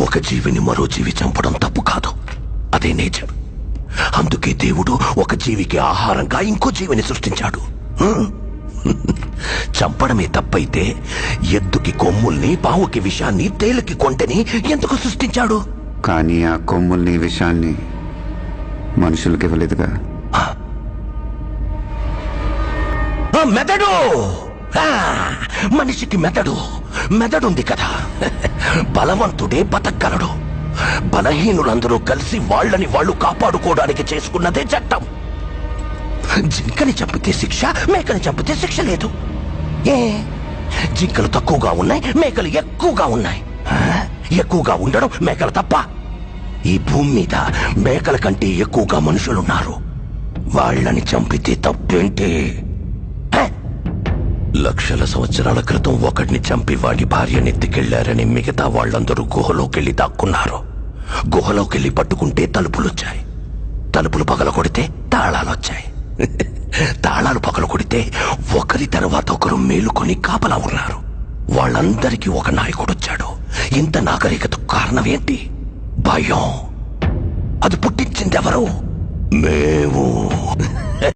ఒక జీవిని మరో జీవి చంపడం తప్పు కాదు, అదే నేచర్. అందుకే దేవుడు ఒక జీవికి ఆహారంగా ఇంకో జీవిని సృష్టించాడు. చంపడమే తప్పైతే ఎద్దుకి కొమ్ముల్ని, పావుకి విషాన్ని, తేలుకి కొంటెని ఎందుకు సృష్టించాడు? కానీ ఆ కొమ్ముల్ని, విషాన్ని మనుషులకి ఇవ్వలేదుగా. మెదడు, మనిషికి మెదడుంది కదా. బలవంతుడే బతకగలడు. బలహీనులందరూ కలిసి వాళ్ళని వాళ్ళు కాపాడుకోవడానికి చేసుకున్నదే చట్టం. జింకని చంపితే శిక్ష, మేకని చంపితే శిక్ష లేదు. జింకలు తక్కువగా ఉన్నాయి, మేకలు ఎక్కువగా ఉన్నాయి. ఎక్కువగా ఉండడం మేకలు తప్ప? ఈ భూమి మీద మేకల కంటే ఎక్కువగా మనుషులున్నారు. వాళ్ళని చంపితే తప్పేంటి? లక్షల సంవత్సరాల క్రితం ఒకడిని చంపి వాడి భార్యనెత్తికెళ్లారని మిగతా వాళ్ళందరూ గుహలోకెళ్లి దాక్కున్నారు. గుహలోకెళ్లి పట్టుకుంటే తలుపులొచ్చాయి. తలుపులు పగలగొడితే తాళాలొచ్చాయి. తాళాలు పగలగొడితే ఒకరి తర్వాత ఒకరు మేలుకొని కాపలా ఉన్నారు. వాళ్ళందరికీ ఒక నాయకుడొచ్చాడు. ఇంత నాగరికతకు కారణం ఏంటి? భయం. అది పుట్టించిందెవరు? మేము.